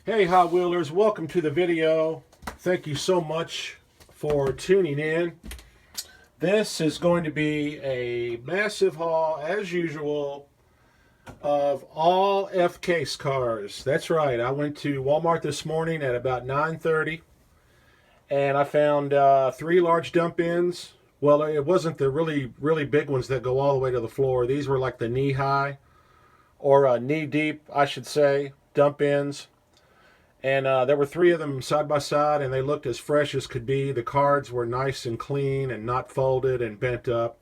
Hey Hot Wheelers, welcome to the video. Thank you so much for tuning in. This is going to be a massive haul, as usual, of all F-Case cars. That's right, I went to Walmart this morning at about 9:30 and I found 3 large dump-ins. Well, it wasn't the really big ones that go all the way to the floor. These were like the knee-high, or knee-deep, I should say, dump-ins. And there were 3 of them side by side, and they looked as fresh as could be. The cards were nice and clean and not folded and bent up.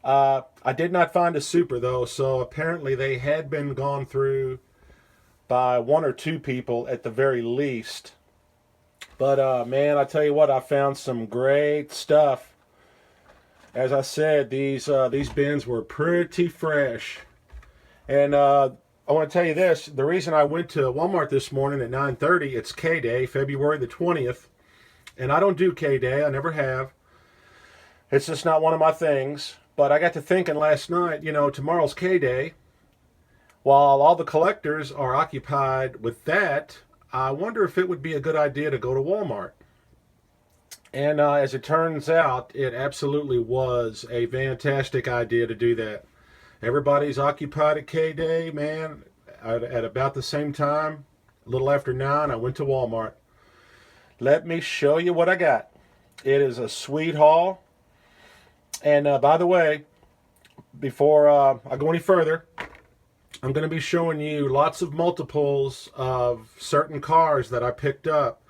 I did not find a super, though, so apparently they had been gone through by 1 or 2 people at the very least. But, man, I tell you what, I found some great stuff. As I said, these bins were pretty fresh. And I want to tell you this, the reason I went to Walmart this morning at 9:30, it's K-Day, February the 20th, and I don't do K-Day, I never have. It's just not one of my things, but I got to thinking last night, you know, tomorrow's K-Day. While all the collectors are occupied with that, I wonder if it would be a good idea to go to Walmart. And as it turns out, it absolutely was a fantastic idea to do that. Everybody's occupied at K-Day, man. At about the same time, a little after 9, I went to Walmart. Let me show you what I got. It is a sweet haul. And by the way, before I go any further, I'm going to be showing you lots of multiples of certain cars that I picked up.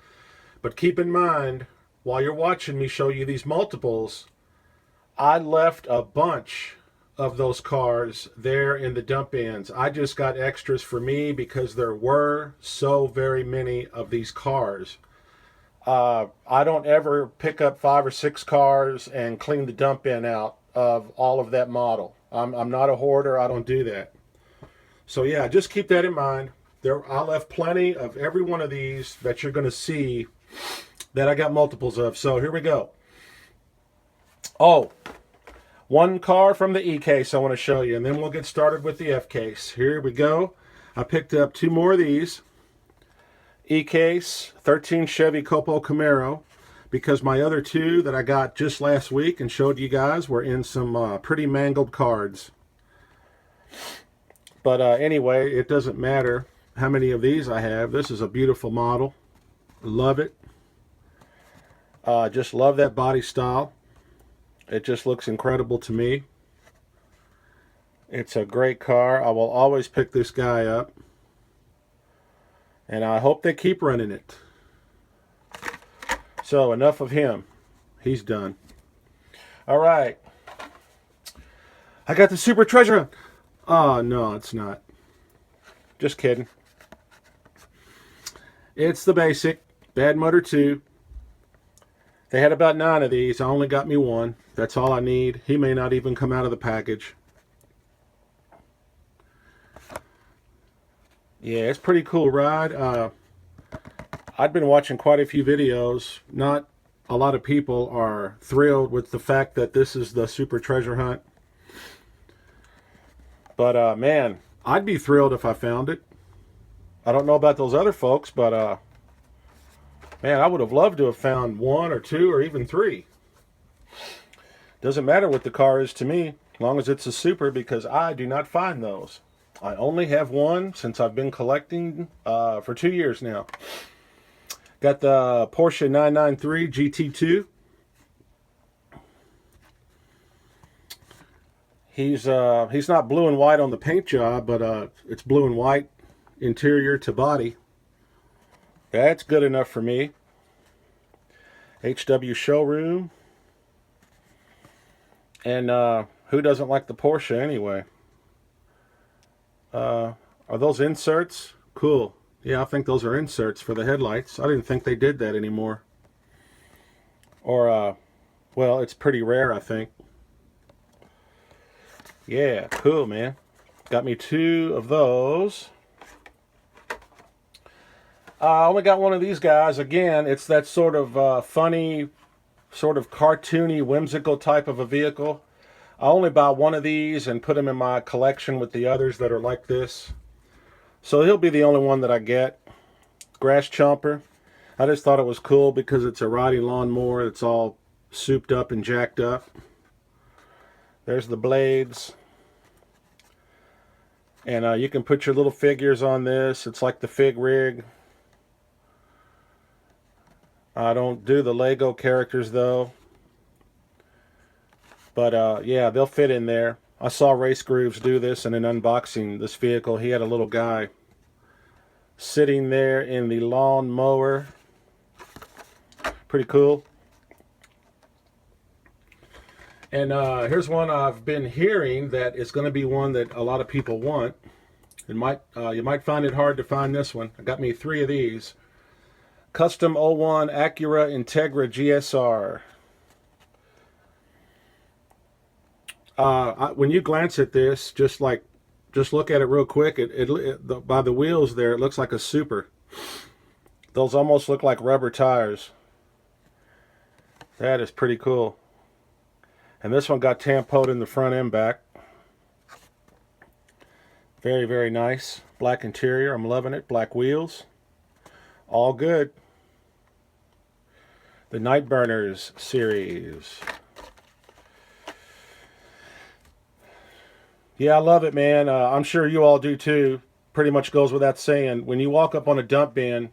But keep in mind, while you're watching me show you these multiples, I left a bunch of those cars there in the dump ins. I just got extras for me because there were so very many of these cars. I don't ever pick up 5 or 6 cars and clean the dump in out of all of that model. I'm not a hoarder. I don't do that. So yeah, just keep that in mind. I left plenty of every one of these that you're going to see that I got multiples of. So here we go. Oh, one car from the E-Case I want to show you, and then we'll get started with the F-Case. Here we go. I picked up 2 more of these. E-Case, 13 Chevy COPO Camaro, because my other 2 that I got just last week and showed you guys were in some pretty mangled cards. But anyway, it doesn't matter how many of these I have. This is a beautiful model. Love it. Just love that body style. It just looks incredible to me. It's a great car. I will always pick this guy up. And I hope they keep running it. So enough of him. He's done. All right. I got the super treasure hunt. Oh, no, it's not. Just kidding. It's the basic Bad Motor 2. They had about 9 of these. I only got me 1. That's all I need. He may not even come out of the package. Yeah, it's a pretty cool ride. I've been watching quite a few videos. Not a lot of people are thrilled with the fact that this is the super treasure hunt. But man, I'd be thrilled if I found it. I don't know about those other folks, but man, I would have loved to have found 1 or 2 or even 3. Doesn't matter what the car is to me, as long as it's a super, because I do not find those. I only have 1 since I've been collecting for 2 years now. Got the Porsche 993 GT2. He's not blue and white on the paint job, but it's blue and white interior to body. That's good enough for me. HW showroom. And who doesn't like the Porsche anyway? Are those inserts? Cool. Yeah, I think those are inserts for the headlights. I didn't think they did that anymore. Or, well, it's pretty rare, I think. Yeah, cool, man. Got me 2 of those. I only got 1 of these guys. Again, it's that sort of funny, sort of cartoony, whimsical type of a vehicle. I only buy 1 of these and put them in my collection with the others that are like this. So he'll be the only one that I get. grass chomper. I just thought it was cool because it's a riding lawnmower. It's all souped up and jacked up. There's the blades. And you can put your little figures on this. It's like the fig rig. I don't do the Lego characters though. But yeah, they'll fit in there. I saw Race Grooves do this in an unboxing this vehicle. He had a little guy sitting there in the lawn mower. Pretty cool. And here's one I've been hearing that is going to be one that a lot of people want. You might find it hard to find this one. I got me 3 of these. Custom 01 Acura Integra GSR. When you glance at this, just look at it real quick. By the wheels there, it looks like a Super. Those almost look like rubber tires. That is pretty cool. And this one got tampoed in the front and back. Very, very nice. Black interior. I'm loving it. Black wheels. All good. The Night Burners series. Yeah, I love it, man. I'm sure you all do too. Pretty much goes without saying. When you walk up on a dump bin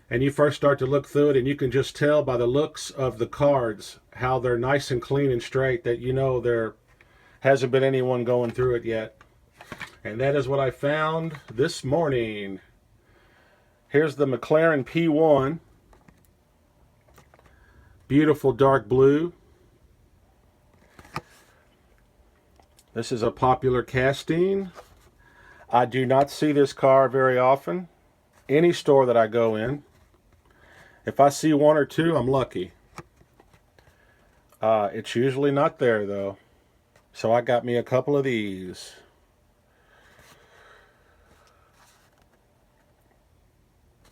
and you first start to look through it, and you can just tell by the looks of the cards how they're nice and clean and straight, that you know there hasn't been anyone going through it yet. And that is what I found this morning. Here's the McLaren P1. Beautiful dark blue. This is a popular casting. I do not see this car very often. Any store that I go in. If I see 1 or 2, I'm lucky. It's usually not there though. So I got me a couple of these.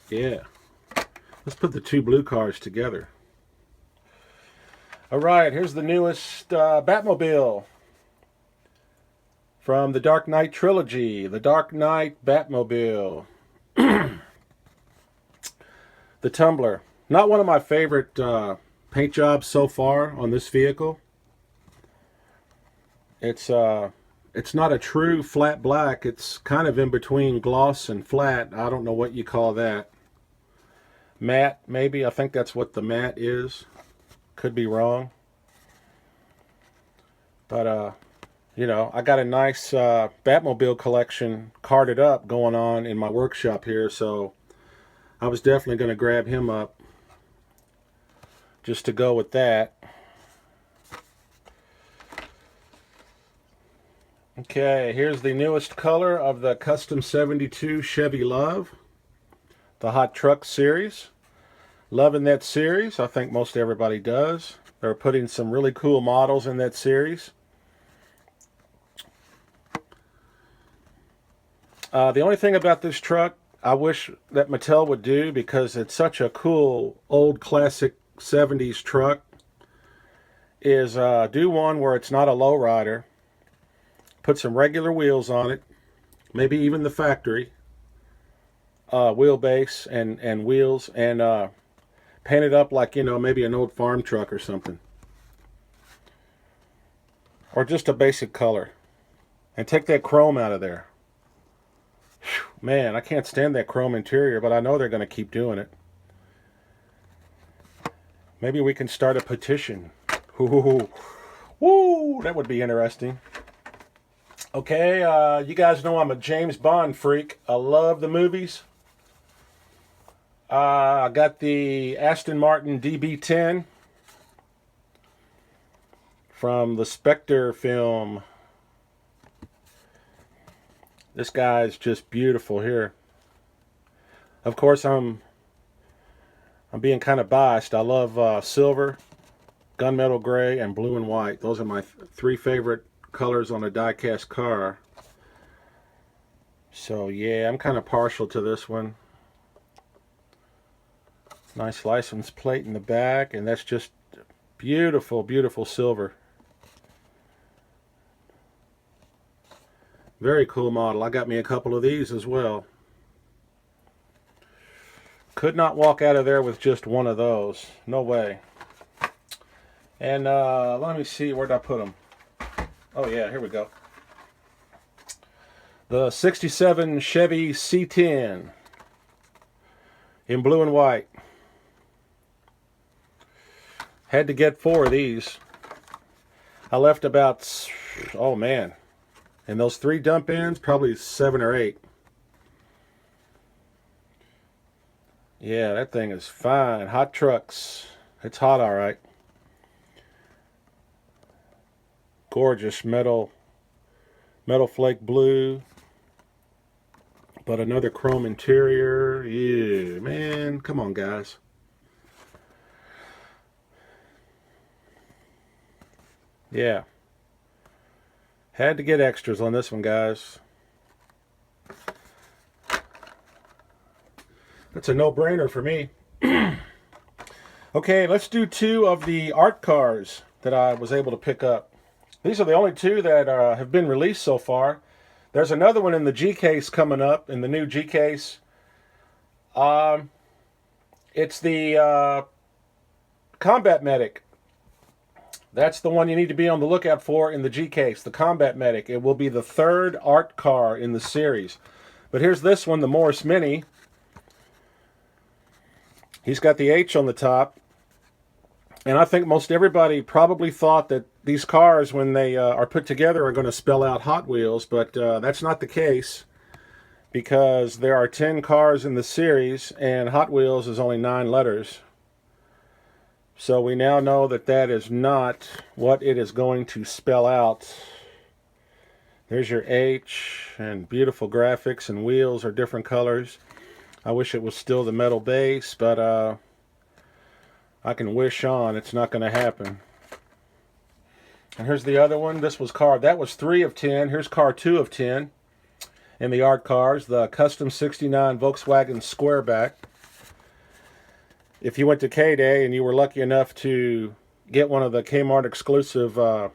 Yeah. Let's put the 2 blue cars together. Alright, here's the newest Batmobile. From the Dark Knight trilogy. The Dark Knight Batmobile. The Tumbler. Not one of my favorite paint jobs so far on this vehicle. It's not a true flat black. It's kind of in between gloss and flat. I don't know what you call that. Matte, maybe. I think that's what the matte is. Could be wrong. But, you know, I got a nice Batmobile collection carded up going on in my workshop here, so I was definitely going to grab him up just to go with that. Okay, here's the newest color of the Custom 72 Chevy Love, the Hot Truck series. Loving that series. I think most everybody does. They're putting some really cool models in that series. The only thing about this truck I wish that Mattel would do, because it's such a cool old classic 70s truck, is do one where it's not a lowrider. Put some regular wheels on it, maybe even the factory wheelbase and wheels, and paint it up like, you know, maybe an old farm truck or something, or just a basic color, and take that chrome out of there. Whew, man, I can't stand that chrome interior, but I know they're going to keep doing it. Maybe we can start a petition. Ooh, woo, that would be interesting. Okay, you guys know I'm a James Bond freak. I love the movies. I got the Aston Martin DB10 from the Spectre film. This guy's just beautiful here. Of course, I'm being kind of biased. I love silver, gunmetal gray, and blue and white. Those are my 3 favorite colors on a die-cast car. So yeah, I'm kind of partial to this one. Nice license plate in the back, and that's just beautiful, beautiful silver. Very cool model. I got me a couple of these as well. Could not walk out of there with just one of those. No way. And let me see, where did I put them? Oh yeah, here we go. The 67 Chevy C10 in blue and white. Had to get 4 of these. I left about, oh man, and those 3 dump ins, probably 7 or 8. Yeah, that thing is fine. Hot trucks. It's hot, all right. Gorgeous metal flake blue, but another chrome interior. Yeah, man, come on, guys. Yeah, had to get extras on this one, guys. That's a no-brainer for me. Okay, let's do 2 of the art cars that I was able to pick up. These are the only 2 that have been released so far. There's another one in the G case coming up, in the new G case. It's the Combat Medic. That's the one you need to be on the lookout for in the G case, the Combat Medic. It will be the 3rd art car in the series. But here's this one, the Morris Mini. He's got the H on the top. And I think most everybody probably thought that these cars, when they are put together, are going to spell out Hot Wheels, but that's not the case, because there are 10 cars in the series, and Hot Wheels is only 9 letters. So we now know that that is not what it is going to spell out. There's your H, and beautiful graphics, and wheels are different colors. I wish it was still the metal base, but I can wish on. It's not going to happen. And here's the other one. This was car. That was 3 of 10. Here's car 2 of 10 in the art cars. The Custom 69 Volkswagen Squareback. If you went to K-Day and you were lucky enough to get one of the Kmart exclusive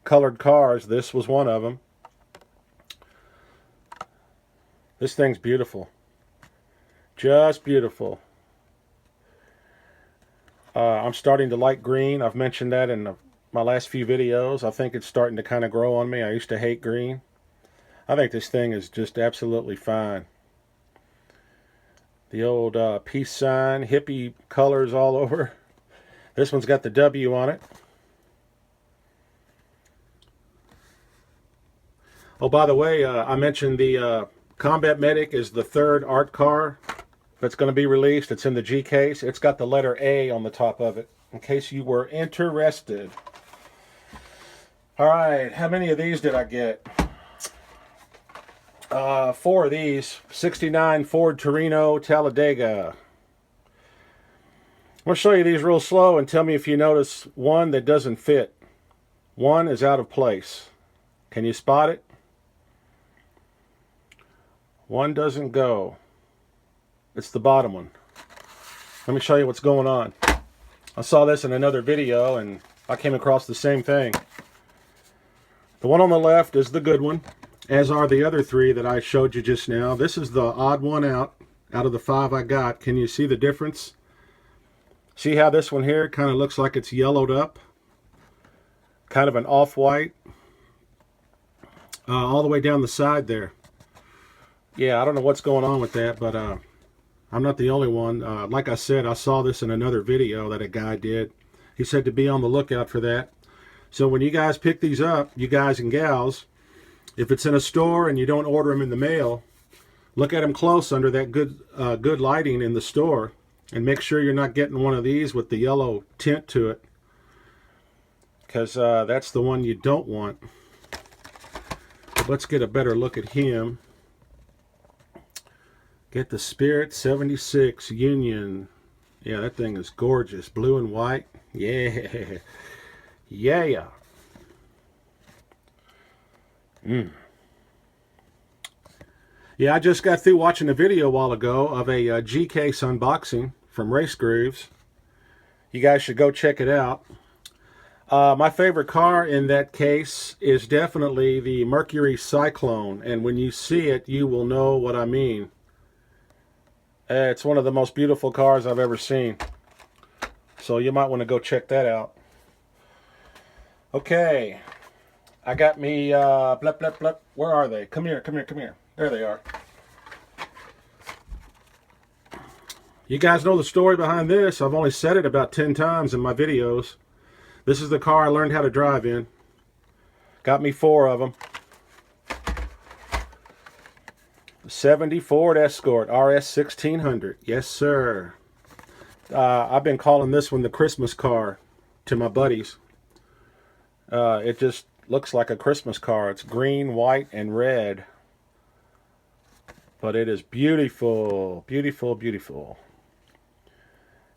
colored cars, this was one of them. This thing's beautiful. Just beautiful. I'm starting to like green. I've mentioned that in my last few videos. I think it's starting to kind of grow on me. I used to hate green. I think this thing is just absolutely fine. The old peace sign, hippie colors all over. This one's got the W on it. Oh, by the way, I mentioned the Combat Medic is the 3rd art car that's going to be released. It's in the G case. It's got the letter A on the top of it, in case you were interested. All right, how many of these did I get? 4 of these. 69 Ford Torino Talladega. I'm going to show you these real slow and tell me if you notice one that doesn't fit. One is out of place. Can you spot it? One doesn't go. It's the bottom one. Let me show you what's going on. I saw this in another video and I came across the same thing. The one on the left is the good one, as are the other 3 that I showed you just now. This is the odd one out of the 5 I got. Can you see the difference? See how this one here kind of looks like it's yellowed up? Kind of an off-white. All the way down the side there. Yeah, I don't know what's going on with that, but I'm not the only one. Like I said, I saw this in another video that a guy did. He said to be on the lookout for that. So when you guys pick these up, you guys and gals, if it's in a store and you don't order them in the mail, look at them close under that good lighting in the store and make sure you're not getting one of these with the yellow tint to it, because that's the one you don't want. But let's get a better look at him. Get the Spirit 76 Union. Yeah, that thing is gorgeous. Blue and white. Yeah. Yeah. Yeah, I just got through watching a video a while ago of a G case unboxing from Race Grooves. You guys should go check it out. My favorite car in that case is definitely the Mercury Cyclone, and when you see it, you will know what I mean. It's one of the most beautiful cars I've ever seen. So you might want to go check that out. Okay. I got me, blep, blep, blep. Where are they? Come here, come here, come here. There they are. You guys know the story behind this. I've only said it about 10 times in my videos. This is the car I learned how to drive in. Got me 4 of them. The 70 Ford Escort RS 1600. Yes, sir. I've been calling this one the Christmas car to my buddies. It just looks like a Christmas car. It's green, white, and red. But it is beautiful. Beautiful, beautiful.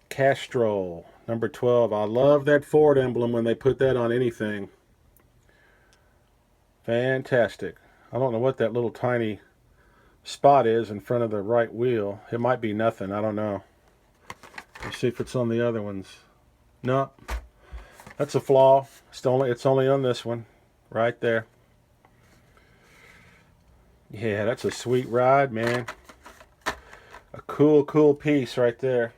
Castrol, number 12. I love that Ford emblem when they put that on anything. Fantastic. I don't know what that little tiny spot is in front of the right wheel. It might be nothing. I don't know. Let's see if it's on the other ones. No. That's a flaw. It's only on this one. Right there. Yeah, that's a sweet ride, man. A cool, cool piece right there.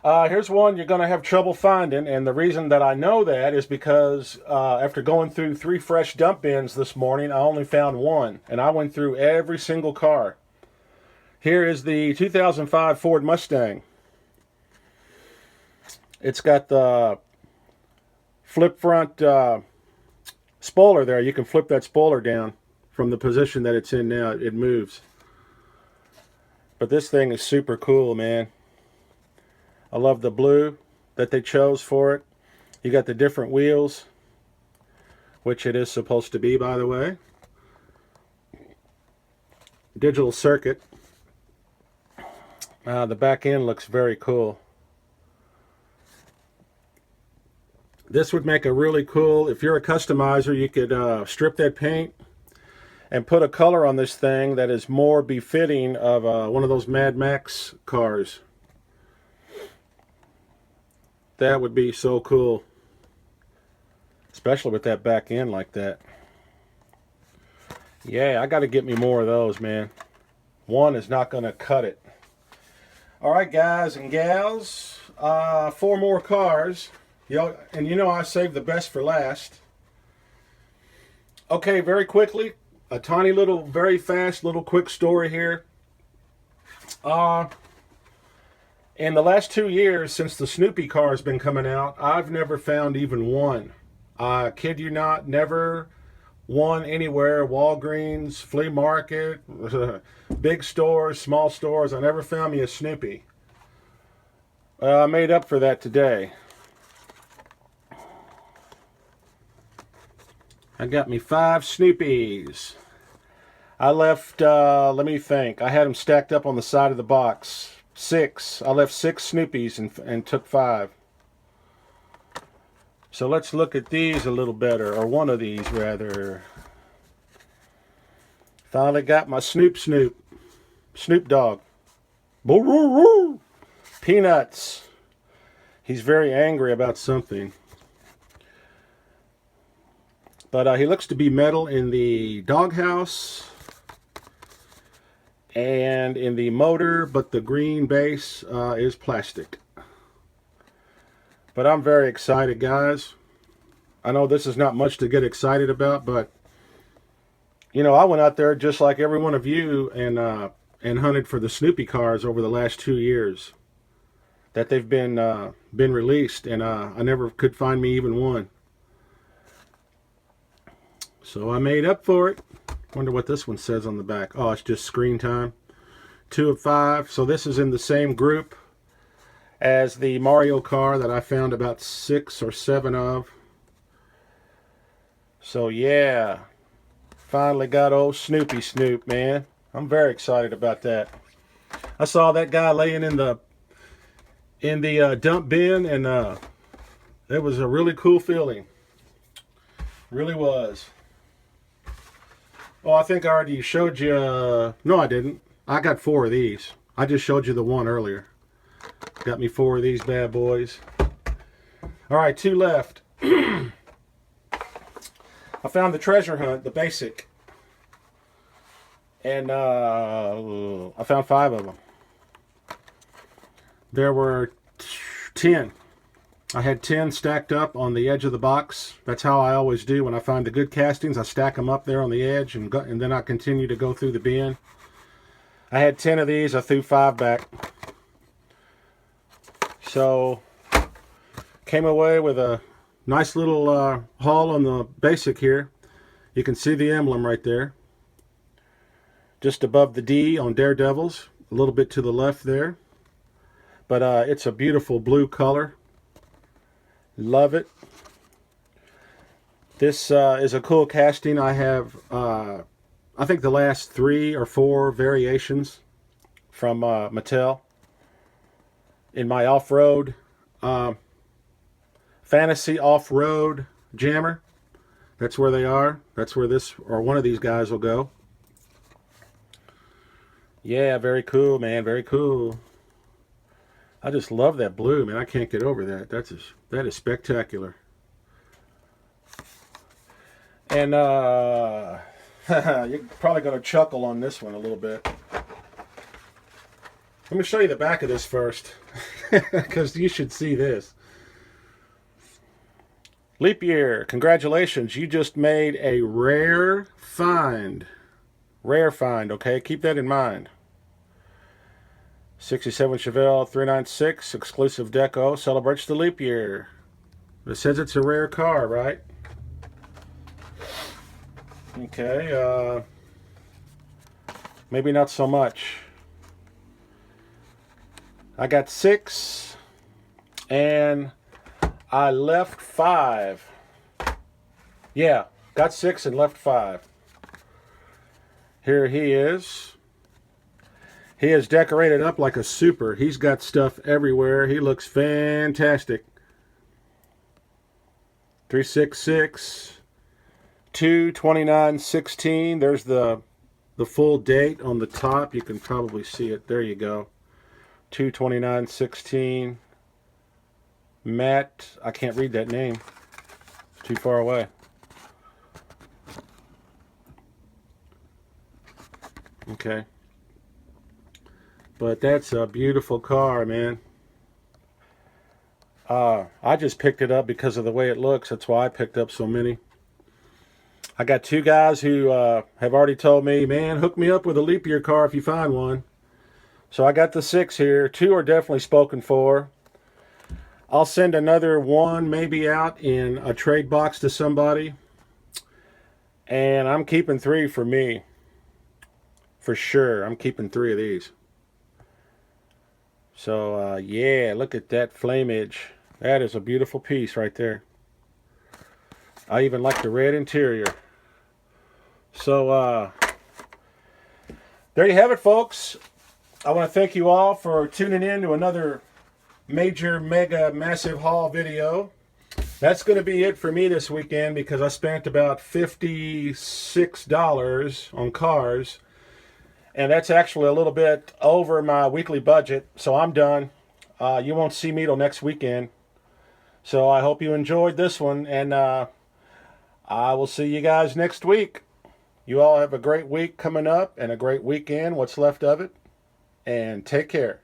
Here's one you're going to have trouble finding, and the reason that I know that is because after going through 3 fresh dump bins this morning, I only found one, and I went through every single car. Here is the 2005 Ford Mustang. It's got the flip front spoiler there. You can flip that spoiler down from the position that it's in now. It moves. But this thing is super cool, man. I love the blue that they chose for it. You got the different wheels, which it is supposed to be, by the way. Digital circuit. The back end looks very cool. This would make a really cool, if you're a customizer, you could strip that paint and put a color on this thing that is more befitting of one of those Mad Max cars. That would be so cool. Especially with that back end like that. Yeah, I got to get me more of those, man. One is not going to cut it. Alright, guys and gals. 4 more cars. And you know I saved the best for last. Okay, very quickly. A tiny little, very fast little quick story here. In the last 2 years, since the Snoopy car has been coming out, I've never found even one. I kid you not, never one anywhere. Walgreens, flea market, big stores, small stores. I never found me a Snoopy. I made up for that today. I got me 5 Snoopies. I left, let me think. I had them stacked up on the side of the box. 6. I left 6 Snoopies and took 5. So let's look at these a little better, or one of these rather. Finally got my Snoop Dogg. Peanuts. He's very angry about something. But he looks to be metal in the doghouse and in the motor, but the green base is plastic. But I'm very excited, guys. I know this is not much to get excited about, but you know, I went out there just like every one of you and hunted for the Snoopy cars over the last 2 years that they've been released, and I never could find me even one. So I made up for it. Wonder what this one says on the back. Oh, it's just screen time. 2 of 5. So this is in the same group as the Mario car that I found about 6 or 7 of. So yeah, finally got old Snoop, man. I'm very excited about that. I saw that guy laying in the dump bin, and it was a really cool feeling. Really was. Oh, I think I already showed you. No, I didn't. I got 4 of these. I just showed you the one earlier. Got me 4 of these bad boys. All right, 2 left. I found the treasure hunt, the basic. And I found 5 of them. There were 10. I had 10 stacked up on the edge of the box. That's how I always do when I find the good castings. I stack them up there on the edge, and then I continue to go through the bin. I had 10 of these. I threw 5 back. So, came away with a nice little haul on the basic here. You can see the emblem right there. Just above the D on Daredevils. A little bit to the left there. But it's a beautiful blue color. Love it. This is a cool casting. I have, I think the last 3 or 4 variations from Mattel in my off-road, fantasy off-road jammer. That's where they are. That's where this, or one of these guys will go. Yeah, very cool, man. Very cool. I just love that blue, man. I can't get over that. That is spectacular. And you're probably going to chuckle on this one a little bit. Let me show you the back of this first, because you should see this. Leap year, congratulations. You just made a rare find. Rare find, okay? Keep that in mind. 67 Chevelle 396, exclusive deco, celebrates the leap year. It says it's a rare car, right? Okay, maybe not so much. I got 6, and I left 5. Yeah, got 6 and left 5. Here he is. He is decorated up like a super. He's got stuff everywhere. He looks fantastic. 366 2/29/16. There's the full date on the top. You can probably see it. There you go. 2/29/16. Matt, I can't read that name. It's too far away. Okay. But that's a beautiful car, man. I just picked it up because of the way it looks. That's why I picked up so many. I got 2 guys who have already told me, man, hook me up with a leap year car if you find one. So I got the 6 here. 2 are definitely spoken for. I'll send another 1 maybe out in a trade box to somebody. And I'm keeping 3 for me. For sure. I'm keeping 3 of these. So, yeah, look at that flamage. That is a beautiful piece right there. I even like the red interior. So, there you have it, folks. I want to thank you all for tuning in to another major, mega, massive haul video. That's going to be it for me this weekend because I spent about $56 on cars. And that's actually a little bit over my weekly budget. So I'm done. You won't see me till next weekend. So I hope you enjoyed this one. And I will see you guys next week. You all have a great week coming up and a great weekend, what's left of it. And take care.